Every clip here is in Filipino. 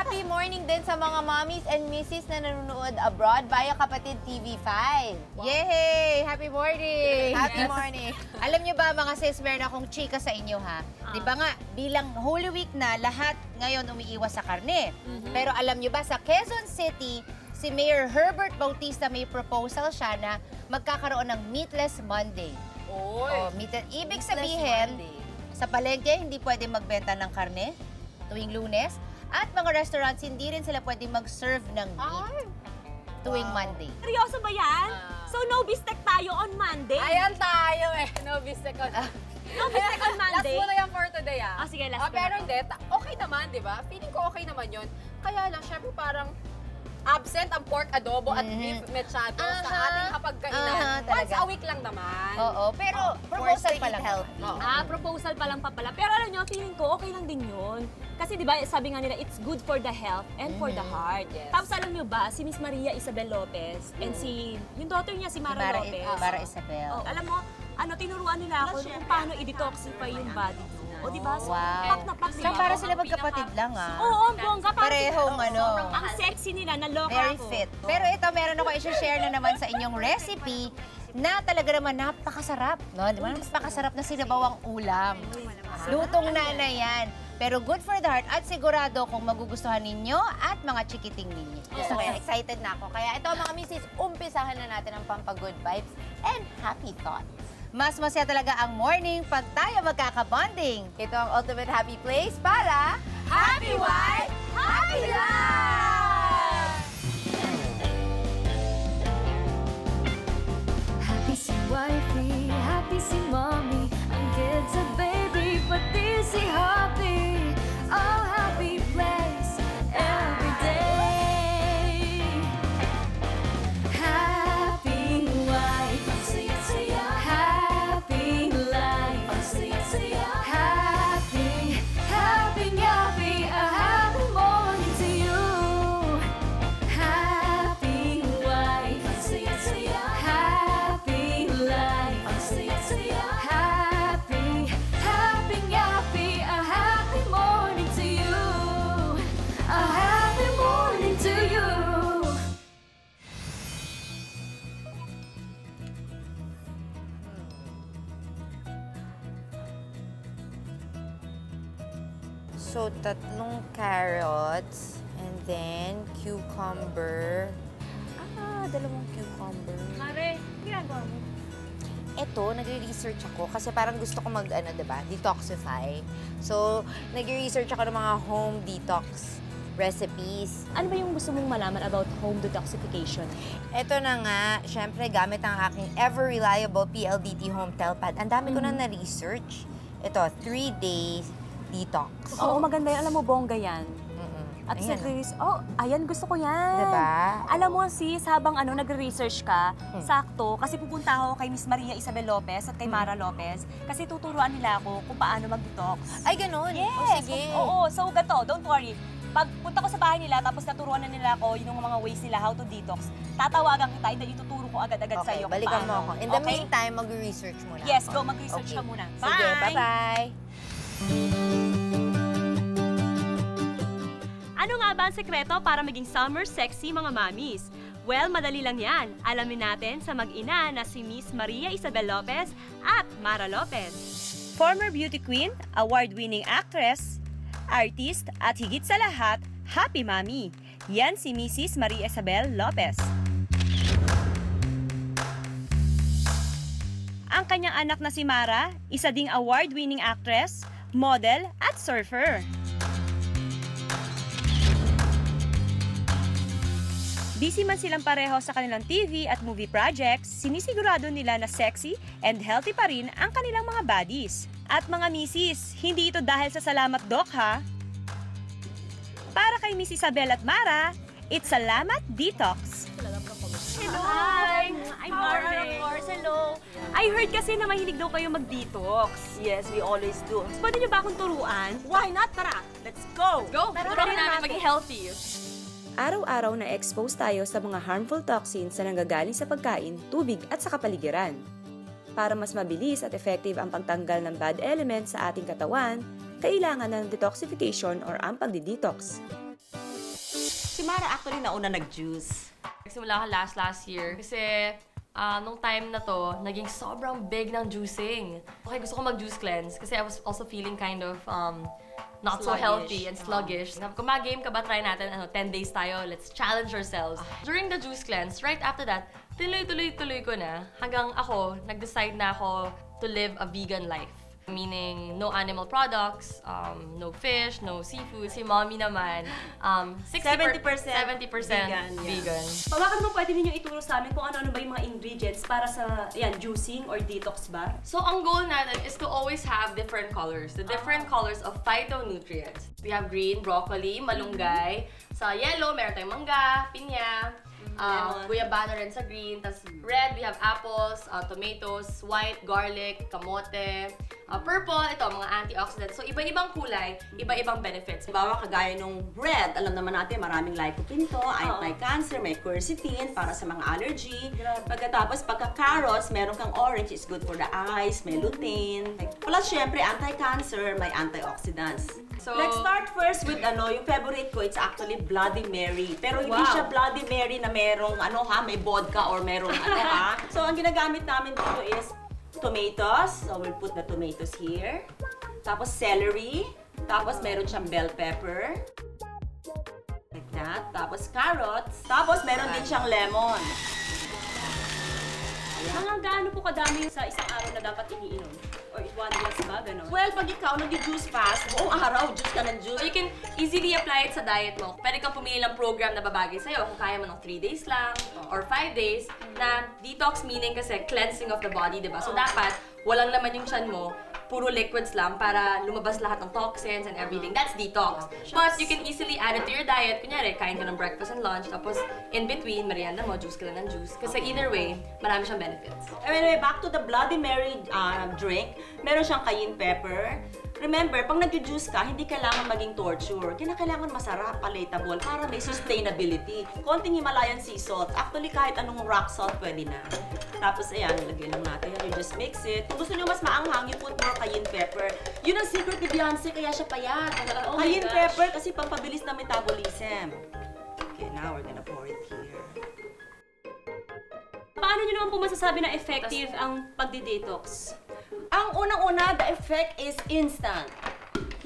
Happy morning din sa mga mommies and misses na nanonood abroad via Kapatid TV5. Wow. Yay! Happy morning! Happy morning! Alam niyo ba mga sis, meron akong chika sa inyo ha. Di ba nga, bilang Holy Week na, lahat ngayon umiiwas sa karne. Pero alam niyo ba, sa Quezon City, si Mayor Herbert Bautista may proposal siya na magkakaroon ng Meatless Monday. Ibig sabihin, sa palengke, hindi pwede magbenta ng karne tuwing Lunes. At mga restaurants, hindi rin sila pwede mag-serve ng meat tuwing Monday. Seryoso ba yan? So, no bistek tayo on Monday? Ayan tayo eh. No bistek on No bistek on Monday? Last mo na yan for today ah. Sige, last pero hindi, okay naman, di ba? Feeling ko okay naman yun. Kaya lang, syempre parang absent ang pork adobo at beef mechado sa ating hapagkainan. Once a week lang naman. Oo, pero proposal pa lang. Proposal pa lang pa pala. Pero alam nyo, feeling ko okay lang din yun. Kasi di ba, sabi nga nila, it's good for the health and for the heart. Yes. Tapos alam nyo ba, si Miss Maria Isabel Lopez and yung daughter niya, si Mara Lopez. Mara Isabel. Alam mo, tinuruan nila ako kung paano i-detoxify yung body nyo. O di ba? So, pak na pak So, para sila magkapatid lang ah. Oo, bongga. Parehong Ang sexy nila, naloka very ako. fit. Pero ito, meron ako i-share na naman sa inyong recipe na talaga naman napakasarap. No? Di ba? Napakasarap na sinabawang ulam. Lutong nanay yan. Pero good for the heart at sigurado kung magugustuhan ninyo at mga chikiting ninyo. Gusto ko yan. Excited na ako. Kaya ito mga misis, umpisahan na natin ang pampa-good vibes and happy thoughts. Mas masaya talaga ang morning pag tayo magkakabonding. Ito ang ultimate happy place para Happy Wife, Happy Life! Happy si wifey, happy si mommy, ang kids at baby, pati si hubby. Oh, happy place every day. Happy wife, ang saya-saya. Happy life, ang saya-saya. Happy, happy, happy, a happy morning to you. Happy wife, ang saya-saya. Happy life, ang saya-saya. Happy, happy, happy, a happy morning to you. A happy morning to you. So, tatlong carrots and then cucumber. Dalawang cucumber. Mare, ginagawa mo? Ito, nagre-research ako kasi parang gusto ko diba, detoxify. So, nagre-research ako ng mga home detox recipes. Ano ba yung gusto mong malaman about home detoxification? Ito na nga, syempre gamit ang aking ever-reliable PLDT Home Telpad. Ang dami ko na na-research. Ito, 3-day detox. Oo, maganda yan. Alam mo, bongga yan. At Ayan. ayan, gusto ko yan. Diba? Alam mo, sis, habang nagre-research ka, sakto, kasi pupunta ako kay Miss Maria Isabel Lopez at kay Mara Lopez, kasi tuturuan nila ako kung paano mag-detox. Ay, ganun? Yes! O, sige. Oo, so ganito, don't worry. Pag punta ko sa bahay nila, tapos naturuan na nila ako yung mga ways nila how to detox, tatawagan kita, and then ituturo ko agad-agad Okay, sa'yo kung balikan mo paano. ako. In the Okay? meantime, mag-research muna Yes, ako. go, mag-research ka muna. Sige, bye-bye. Ano nga ba ang sekreto para maging summer sexy mga mommies? Well, madali lang yan. Alamin natin sa mag-ina na si Miss Maria Isabel Lopez at Mara Lopez. Former beauty queen, award-winning actress, artist at higit sa lahat, happy mommy. Yan si Mrs. Maria Isabel Lopez. Ang kanyang anak na si Mara, isa ding award-winning actress, model at surfer. Busy man silang pareho sa kanilang TV at movie projects, sinisigurado nila na sexy and healthy pa rin ang kanilang mga bodies. At mga misis, hindi ito dahil sa salamat doc ha? Para kay Miss Isabel at Mara, it's Salamat Detox! Hello! Hi! I'm Mara, of course. Hello! I heard kasi na mahilig daw kayo mag-detox. Yes, we always do. Pwede niyo ba akong turuan? Why not? Tara! Let's go! Go! Turuan namin maging healthy. Araw-araw na expose tayo sa mga harmful toxins na nanggagaling sa pagkain, tubig at sa kapaligiran. Para mas mabilis at effective ang pagtanggal ng bad elements sa ating katawan, kailangan ng detoxification or ang pagdi-detox. Si Mara actually nauna nag-juice. Nagsimula ako last year kasi nung time na to, naging sobrang big ng juicing. Okay, gusto ko mag-juice cleanse kasi I was also feeling kind of not so healthy and sluggish. Sabi ko, game ka ba? Try natin, 10 days tayo. Let's challenge ourselves. During the juice cleanse, right after that, tuloy ko na. Hanggang ako, nag-decide na ako to live a vegan life. Meaning, no animal products, no fish, no seafood. Si mommy naman, 70% vegan. Baka naman pwede ninyo ituro sa amin kung ano-ano ba yung mga ingredients para sa juicing or detox ba? So, ang goal natin is to always have different colors. The different colors of phytonutrients. We have green, broccoli, malunggay. Sa yellow, meron tayong mangga, pinya, guyabano rin sa green. Tapos red, we have apples, tomatoes, white, garlic, kamote. Purple, ito, mga antioxidants. So, iba-ibang kulay, iba-ibang benefits. Bawa kagaya nung red, alam naman natin maraming lycopene to, anti-cancer, may quercetin para sa mga allergy. Pagkatapos, pagka-carrots, meron kang orange, is good for the eyes, may lutein. Plus, syempre, anti-cancer, may antioxidants. So, let's start first with yung favorite ko, it's actually Bloody Mary. Pero hindi siya Bloody Mary na merong may vodka or merong So, ang ginagamit namin dito is tomatoes. So, we'll put the tomatoes here. Tapos celery. Tapos meron siyang bell pepper. Like that. Tapos carrots. Tapos meron din siyang lemon. Mga gaano po kadami sa isang araw na dapat iniinom? Or 1 glass ba? Ganon? Well, pag ikaw nag-juice fast, buong araw, juice ka ng juice. So, you can easily apply it sa diet mo. Pwede kang pumili ng program na babagay sa'yo. Kung kaya mo ng 3 days lang or 5 days na detox meaning kasi cleansing of the body, diba? So, dapat walang laman yung tiyan mo, puro liquids lang para lumabas lahat ng toxins and everything. That's detox. But you can easily add it to your diet. Kunyari, kain ka ng breakfast and lunch, tapos in between, merienda mo, juice ka lang ng juice. Kasi either way, marami siyang benefits. Anyway, back to the Bloody Mary drink. Meron siyang cayenne pepper. Remember, pag nag-juice ka, hindi kailangan maging torture. Kailangan masarap, palatable, para may sustainability. Konting Himalayan sea salt. Actually, kahit anong rock salt, pwede na. Tapos, ayan, nilagay lang natin. You just mix it. Kung gusto nyo mas maanghang, you put more cayenne pepper. Yun ang secret ni Beyonce, kaya siya payat. Cayenne pepper kasi pampabilis na metabolism. Okay, now we're gonna pour it here. Paano nyo naman po masasabi na effective ang pagdi-detox? Ang unang-una, the effect is instant.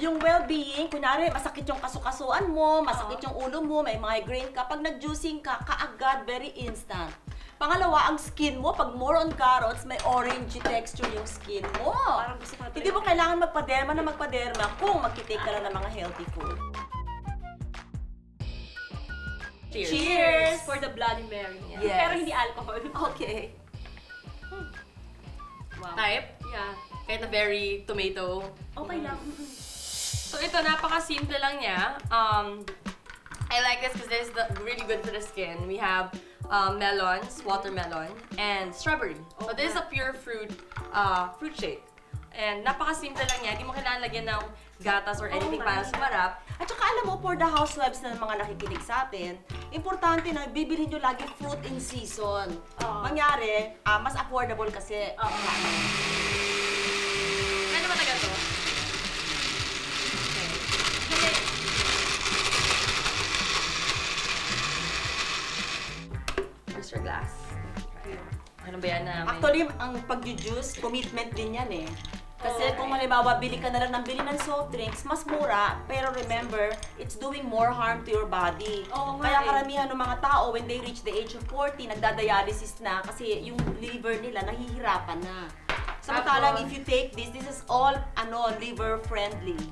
Yung well-being, kunwari, masakit yung kasukasuan mo, masakit yung ulo mo, may migraine ka, pag nag-juicing ka, kaagad, very instant. Pangalawa, ang skin mo, pag more on carrots, may orangey texture yung skin mo. Hindi mo kailangan magpaderma kung magkitake ka lang ng mga healthy food. Cheers! Cheers for the Bloody Mary. Yes. Pero hindi alcohol. Okay. Wow. Type? Yeah. Kahit na very tomato. Okay lang. So ito, napaka-simple lang niya. I like this because this is really good for the skin. We have melons, watermelon, and strawberry. So this is a pure fruit shake. And napaka-simple lang niya. Hindi mo kailangan lagyan ng gatas or anything para sumarap. At saka alam mo, for the housewives na mga nakikinig sa atin, importante na bibilhin nyo lagi fruit in season. Mangyari, mas affordable kasi. Ano ba taga to? Where's your glass? Ano ba yan namin? Actually, ang pag-juice, commitment din yan eh. Kasi kung halimbawa, bili ka na lang ng bili ng soft drinks, mas mura. Pero remember, it's doing more harm to your body. Kaya karamihan ng mga tao, when they reach the age of 40, nagda-dialysis na kasi yung liver nila nahihirapan na. Samantalang, if you take this, this is all liver friendly.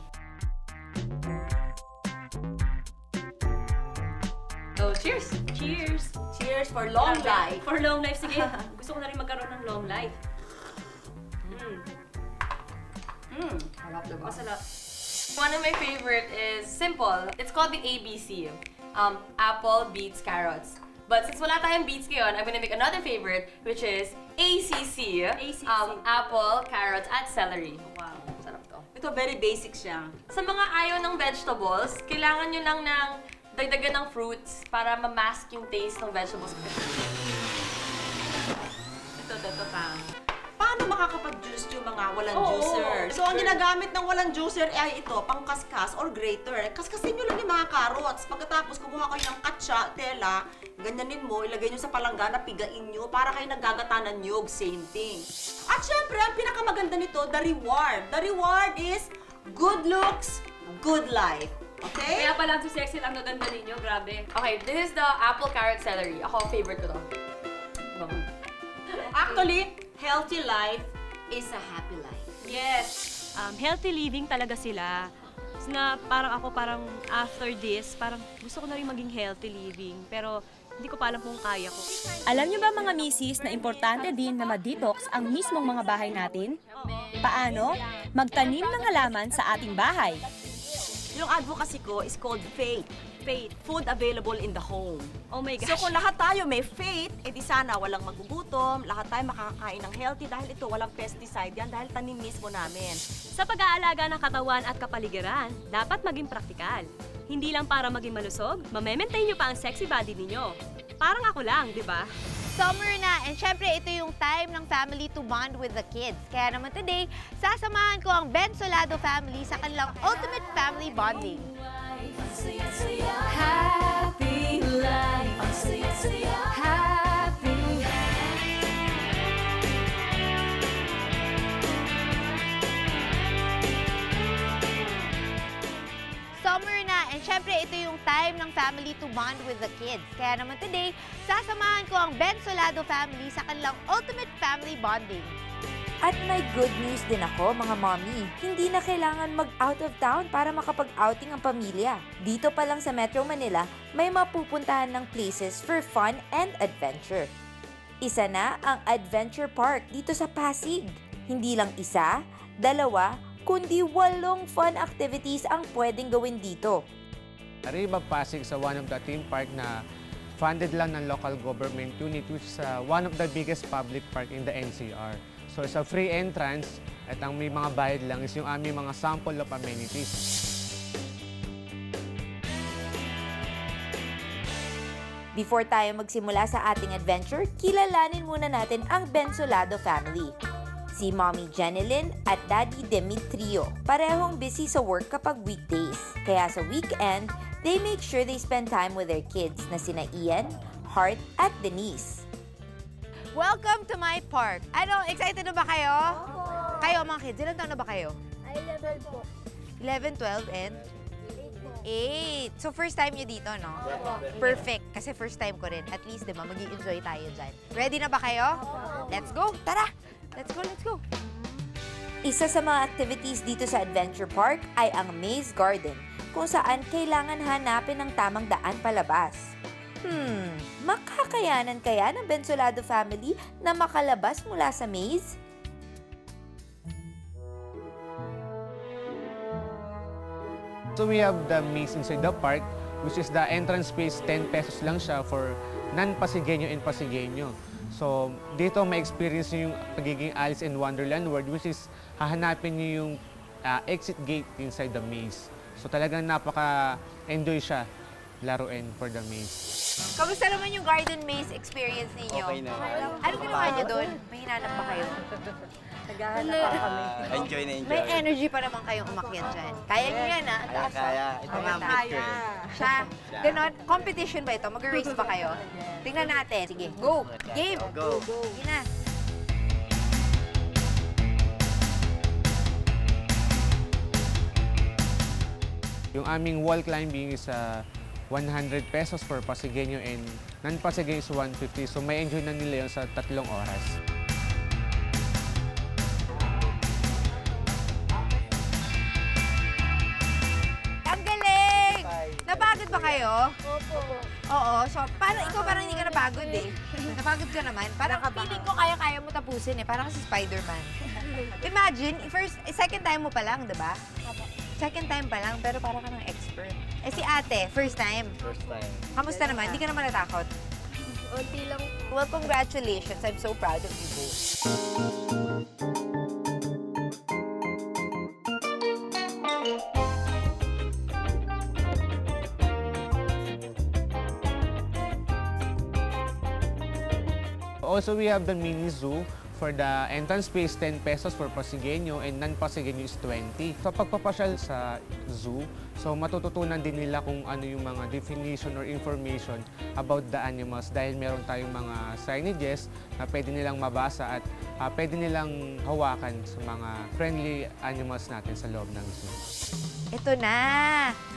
So, cheers! Cheers! Cheers for long life! For long life, sige. Gusto ko na rin magkaroon ng long life. Harap diba? Masarap. One of my favorite is simple. It's called the ABC. Apple, beets, carrots. But since wala tayong beets ngayon, I'm gonna make another favorite, which is ACC. Apple, carrots, at celery. Wow. Sarap to. Ito, very basic siya. Sa mga ayaw ng vegetables, kailangan nyo lang ng dagdagan ng fruits para ma-mask yung taste ng vegetables. Ito pa. Paano makakapag-juice yung mga walang juicer. So, ang ginagamit ng walang juicer ay ito, pangkaskas or grater. Kaskasin nyo lang yung mga carrots. Pagkatapos, kumuha kayo ng katsa, tela, ganyanin mo, ilagay nyo sa palanggana, pigain nyo, para kayo naggagata ng nyug, same thing. At syempre, ang pinakamaganda nito, the reward. The reward is good looks, good life. Okay? Kaya pala si sexy lang naganda ninyo, grabe. Okay, this is the apple carrot celery. Ako, favorite ko to. Actually, healthy life is a happy life. Yes! Healthy living talaga sila. Na parang after this, parang gusto ko na rin maging healthy living. Pero hindi ko pa alam kung kaya ko. Alam niyo ba mga misis na importante din na ma-detox ang mismong mga bahay natin? Paano? Magtanim ng halaman sa ating bahay. Yung advocacy ko is called FAITH. FAITH, food available in the home. Oh my gosh. So kung lahat tayo may faith, edi sana walang magugutom, lahat tayo makakakain ng healthy dahil ito walang pesticide yan dahil tanim mismo namin. Sa pag-aalaga ng katawan at kapaligiran, dapat maging praktikal. Hindi lang para maging malusog, ma-maintain nyo pa ang sexy body ninyo. Parang ako lang, di ba? Summer na, and syempre ito yung time ng family to bond with the kids. Kaya naman today, sasamahan ko ang Bensolado family sa kanilang ultimate family bonding. Happy life, happy. Summer na, and syempre ito yung time ng family to bond with the kids. Kaya naman today, sasamahan ko ang Bensolado family sa kanilang ultimate family bonding. At may good news din ako, mga mommy. Hindi na kailangan mag-out of town para makapag-outing ang pamilya. Dito pa lang sa Metro Manila, may mapupuntahan ng places for fun and adventure. Isa na ang Adventure Park dito sa Pasig. Hindi lang isa, dalawa, kundi 8 fun activities ang pwedeng gawin dito. Arriba Pasig sa one of the theme park na funded lang ng local government unit, which is one of the biggest public park in the NCR. So sa free entrance at ang may mga bayad lang is yung aming mga sample of amenities. Before tayo magsimula sa ating adventure, kilalanin muna natin ang Bensolado family. Si Mommy Jenilyn at Daddy Demetrio, parehong busy sa work kapag weekdays. Kaya sa weekend, they make sure they spend time with their kids na sina Ian, Hart at Denise. Welcome to my park. Ano, excited na ba kayo? Kayo, mga kids, ilan taon na ba kayo? 11 po. 11, 12, and? 8. So, first time nyo dito, no? Perfect. Kasi first time ko rin. At least, diba, mag-i-enjoy tayo dyan. Ready na ba kayo? Let's go! Tara! Let's go, let's go! Isa sa mga activities dito sa Adventure Park ay ang Maze Garden, kung saan kailangan hanapin ang tamang daan palabas. Makakayanan kaya ng Bensolado family na makalabas mula sa maze? So we have the maze inside the park, which is the entrance fees, 10 pesos lang siya for non-Pasigueño and Pasigueño. So dito may experience nyo yung pagiging Alice in Wonderland world, which is hahanapin nyo yung exit gate inside the maze. So talagang napaka-enjoy siya laruin for the maze. Kamusta naman yung garden maze experience ninyo? Okay na. Ano ginawa niyo doon? May hinanap ba kayo? Naghahanap pa kami. Enjoy na enjoy. May energy pa naman kayong umakyat dyan. Kaya niyo yan, ha? Ang taas, Kaya. oh. Ito nga ang picture. Siya. Ganon. Competition ba ito? Mag-race ba kayo? Tingnan natin. Sige, go! Game! Go! Sige na. Yung aming wall climbing is 100 pesos for Pasigueño and non-Pasigueño is 150. So may enjoy na nila yun sa 3 oras. Ang galing! Napagod ba kayo? Opo. Oo. So, ikaw parang hindi ka napagod eh. Napagod ka naman. Parang feeling ko kaya-kaya mo tapusin eh. Parang kasi Spider-Man. Imagine, second time mo pa lang, diba? Second time pa lang, pero parang ka ng expert. Eh si ate, first time. First time. Kamusta naman? Hindi ka naman natakot? Unti lang. Well, congratulations. I'm so proud of you both. Also, we have the mini zoo For the entrance fee is 10 pesos for Pasigueño and non-Pasigueño is 20. Sa pagpapasyal sa zoo, so matututunan din nila kung ano yung mga definition or information about the animals dahil meron tayong mga signages na pwede nilang mabasa at pwede nilang hawakan sa mga friendly animals natin sa loob ng zoo. Ito na!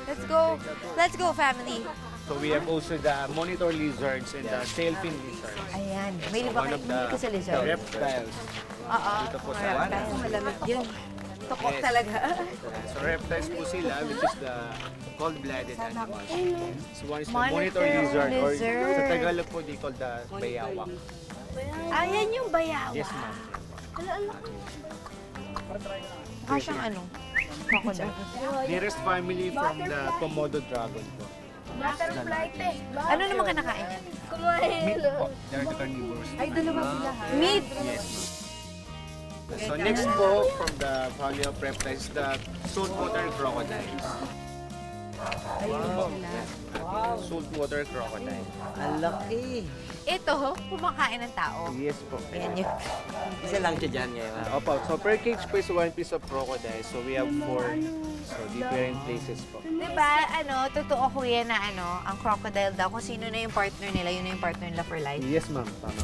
Let's go! Let's go, family! So we have also the monitor lizards and the tailfin lizards. Ayan. May iba kayo ko sa lizard. Reptiles. Oo. Dito po sa Reptiles. Malamig yun. Tukok talaga. So reptiles po sila, which is the cold-blooded animals. So one is the monitor lizard, or sa Tagalog po they call the bayawak. Ayan yung bayawak. Yes, ma'am. Mukha siyang ano? Crocodile. Nearest family from the Komodo dragon po. Ano naman kinakain niya? Meat po. They're the carnivores. Ay, dalawa sila. Meat? Yes. So next po, from the family of reptiles, the saltwater crocodiles. Saltwater crocodile. Ang laki. Ito, kumakain ng tao. Yes po. Ayan yun. Isa lang siya dyan ngayon. Opo, so per cage po is 1 piece of crocodile. So we have 4. So different places po. Diba, totoo kuya na ang crocodile daw, kung sino na yung partner nila, yun na yung partner nila for life. Yes, ma'am. Tama.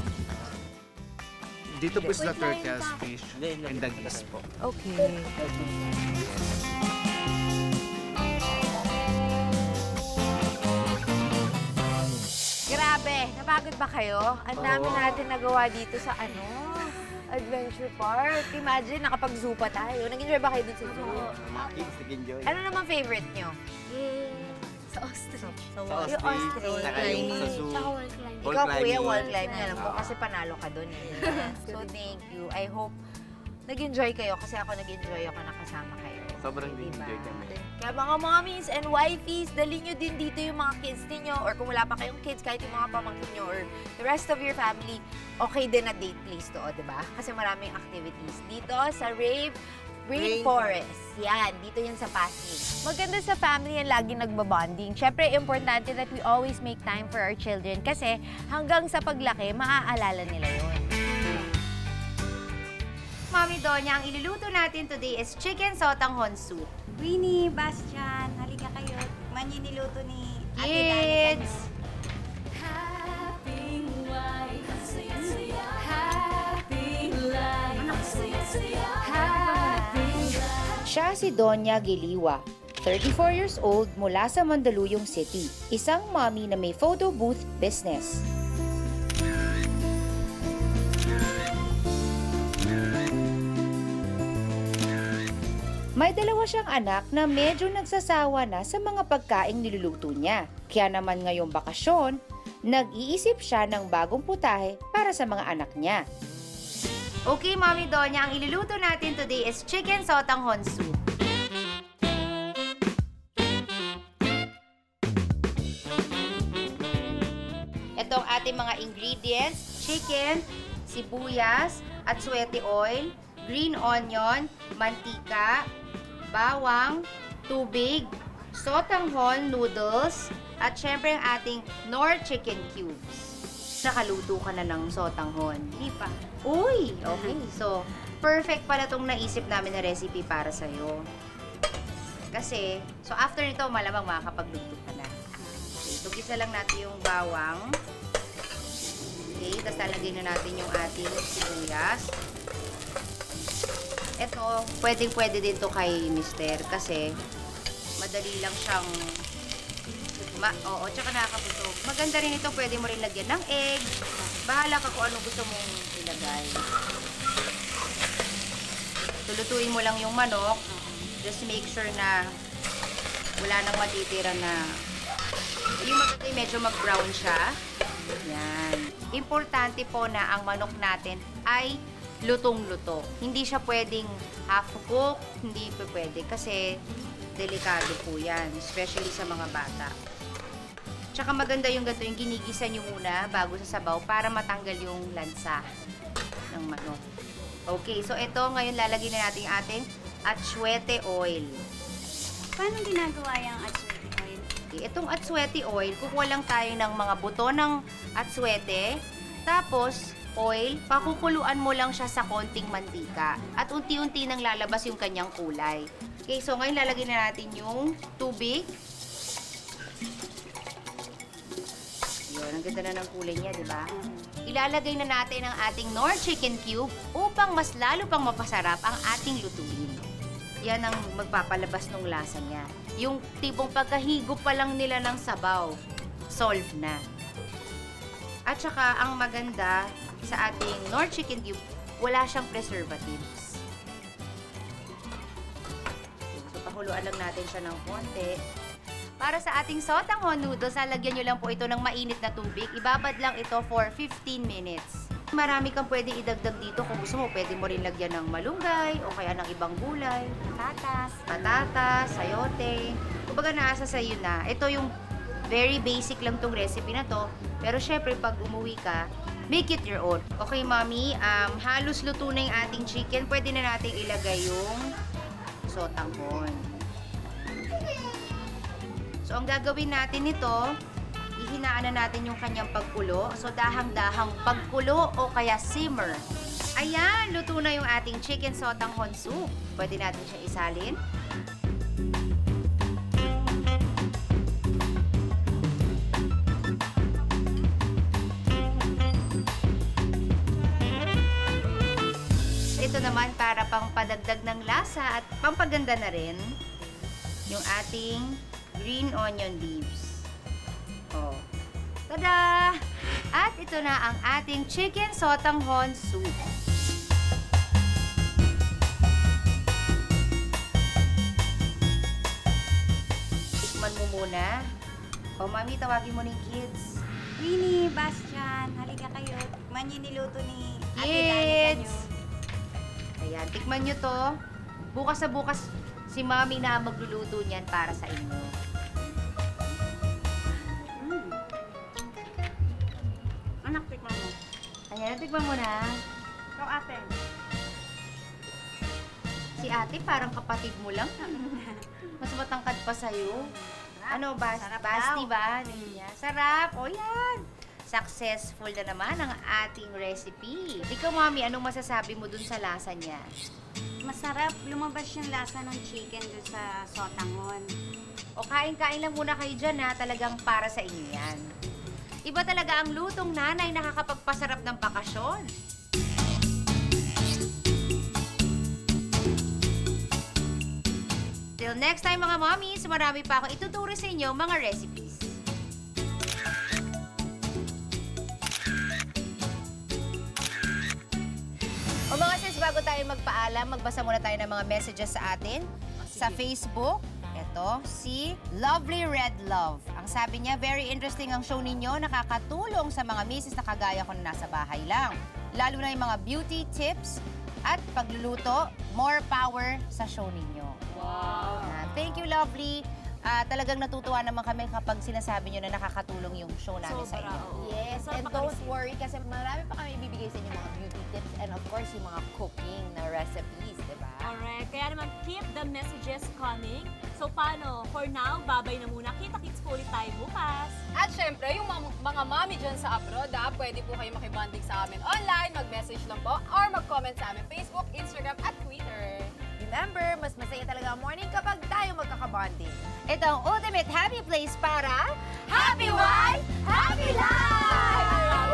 Dito po is the turtles, fish, and the geese po. Okay. Grabe, napagod ba kayo? Ang dami natin nagawa dito sa Adventure Park. Imagine, nakapag-zoo pa tayo. Nag-enjoy ba kayo dun sa zoo? Mga kids nag-enjoy. Ano naman favorite nyo? Sa ostrich. Yung ostrich. Saka yung sa zoo. Ikaw, kuya, wall climbing. Alam ko kasi panalo ka dun. So, thank you. I hope nag-enjoy kayo kasi ako nag-enjoy ako nakasama kayo. Sobrang enjoy kami. Kaya mga mommies and wifeys, dali nyo din dito yung mga kids ninyo, or kung wala pa kayong kids, kahit yung mga pamangkin nyo or the rest of your family, okay din na date place to, diba? Kasi maraming activities. Dito sa Rainforest. Yan, dito yan sa Pasig. Maganda sa family yan lagi nagbabonding. Siyempre, importante that we always make time for our children kasi hanggang sa paglaki, maaalala nila yun. Mami Donya, ang iluluto natin today is chicken sotanghon soup. Winnie, Bastian, halika kayo. Man yung niluto ni Ate Kids! Happy life, happy life, happy life. Siya si Donya Giliwa, 34 years old mula sa Mandaluyong City. Isang mommy na may photo booth business. May dalawa siyang anak na medyo nagsasawa na sa mga pagkaing niluluto niya. Kaya naman ngayong bakasyon, nag-iisip siya ng bagong putahe para sa mga anak niya. Okay, Mami Donya, ang iluluto natin today is chicken sotanghon soup. Ito ang ating mga ingredients: chicken, sibuyas, atsuete oil, green onion, mantika, bawang, tubig, sotanghon noodles, at syempre ang ating Knorr chicken cubes. Nakaluto ka na ng sotanghon. Di pa. Uy! Okay. So, perfect pala itong naisip namin na recipe para sa'yo. Kasi, so after nito, malamang makakapagluto ka na. Okay, tugisa lang natin yung bawang. Okay, tapos lalagay na natin yung ating sibuyas. Ito, pwedeng-pwede din to kay Mister kasi madali lang siyang tsaka nakakabusog. Maganda rin ito, pwede mo rin lagyan ng egg. Bahala ka kung ano gusto mong ilagay. Tulutuin mo lang yung manok. Just make sure na wala nang matitira na yung maganda medyo mag-brown siya. Yan. Importante po na ang manok natin ay lutong-luto. Hindi siya pwedeng half-cook, hindi pa pwede kasi delikado po yan, especially sa mga bata. Tsaka maganda yung ganito, yung ginigisa nyo muna bago sa sabaw para matanggal yung lansa ng manok. Okay, so ito ngayon lalagyan na natin ating atsuete oil. Paano ginagawa yung atsuete oil? Okay, itong atsuete oil, kukuha lang tayo ng mga buto ng atsuete, tapos oil, pakukuluan mo lang siya sa konting mantika. At unti-unti nang lalabas yung kanyang kulay. Okay, so ngayon lalagyan na natin yung tubig. Yun, ang ganda na ng kulay niya, di ba? Ilalagay na natin ang ating Knorr chicken cube upang mas lalo pang mapasarap ang ating lutuin. Yan ang magpapalabas ng lasa niya. Yung tipong pagkahigop pa lang nila ng sabaw, solve na. At saka, ang maganda sa ating Knorr chicken cube, wala siyang preservatives. So, pakuluan lang natin siya ng konti. Para sa ating sotanghon noodles, lalagyan nyo lang po ito ng mainit na tubig. Ibabad lang ito for 15 minutes. Marami kang pwede idagdag dito. Kung gusto mo, pwede mo rin lagyan ng malunggay o kaya ng ibang gulay. Patatas, sayote. Kumbaga nasa sa iyo na. Ito yung very basic lang tong recipe na to. Pero syempre, pag umuwi ka, make it your own. Okay, Mami, halos luto na yung ating chicken. Pwede na natin ilagay yung sotanghon. So, ang gagawin natin nito, ihinaan na natin yung kanyang pagkulo. So, dahang-dahang pagkulo o kaya simmer. Ayan, luto na yung ating chicken sotanghon soup. Pwede natin siya isalin. Ito naman para pang padagdag ng lasa at pampaganda na rin yung ating green onion leaves. Oh. Tada! At ito na ang ating chicken sotanghon soup. Tikman mo muna. O, Mami, tawagin mo ng kids. Winnie, Bastian, halika kayo. Tikman niyo niluto ni Ate Danica Kids! niyo. Ayan, tikman nyo to. Bukas na bukas, si Mami na magluluto niyan para sa inyo. Anak, tikman mo. Ayan, tikman mo na. Ikaw, ate. Si ate parang kapatid mo lang. Mas matangkad pa sa'yo. Ano, Basti ba? Sarap. O yan. Successful na naman ang ating recipe. Ikaw, Mami, anong masasabi mo dun sa lasa niya? Masarap. Lumabas yung lasa ng chicken dun sa sotanghon. O kain-kain lang muna kayo dyan ha. Talagang para sa inyo yan. Iba talaga ang lutong nanay nakakapagpasarap ng bakasyon. Till next time mga mommies, marami pa akong ituturo sa inyo mga recipes. O mga sis, bago tayo magpaalam, magbasa muna tayo ng mga messages sa atin. Sa Facebook, ito, si Lovely Red Love. Ang sabi niya, very interesting ang show ninyo, nakakatulong sa mga misis na kagaya ko na nasa bahay lang. Lalo na yung mga beauty tips at pagluluto, more power sa show ninyo. Wow! Thank you, Lovely. Talagang natutuwa naman kami kapag sinasabi nyo na nakakatulong yung show namin sa inyo. Yes, and don't worry kasi marami pa kami ibibigay sa inyo mga beauty tips and of course yung mga cooking na recipes, di ba? Alright, kaya naman keep the messages coming. So paano? For now, babay na muna. Kita-kits po ulit tayo bukas. At syempre, yung mga mami dyan sa abroad, pwede po kayo makibanding sa amin online, mag-message lang po, or mag-comment sa amin Facebook, Instagram, at Twitter. Remember, mas masaya talaga ang morning kapag tayo magkakabonding. Ito ang ultimate happy place para Happy Wife, Happy Life!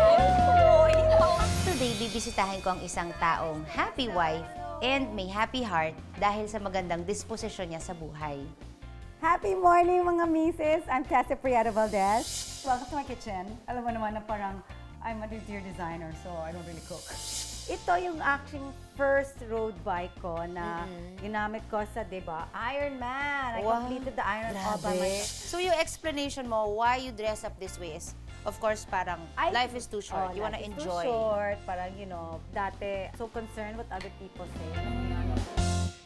Today, bibisitahin ko ang isang taong happy wife and may happy heart dahil sa magandang disposisyon niya sa buhay. Happy morning mga misis! I'm Cassie Prieto Valdez. Welcome to my kitchen. Alam mo naman na parang I'm a interior designer, so I don't really cook. Ito yung aking first road bike ko na ginamit ko sa, diba, Ironman. I completed the Ironman all by myself. So yung explanation mo why you dress up this way is, of course, parang life is too short. You wanna enjoy. Life is too short. Parang, you know, dati so concerned what other people say.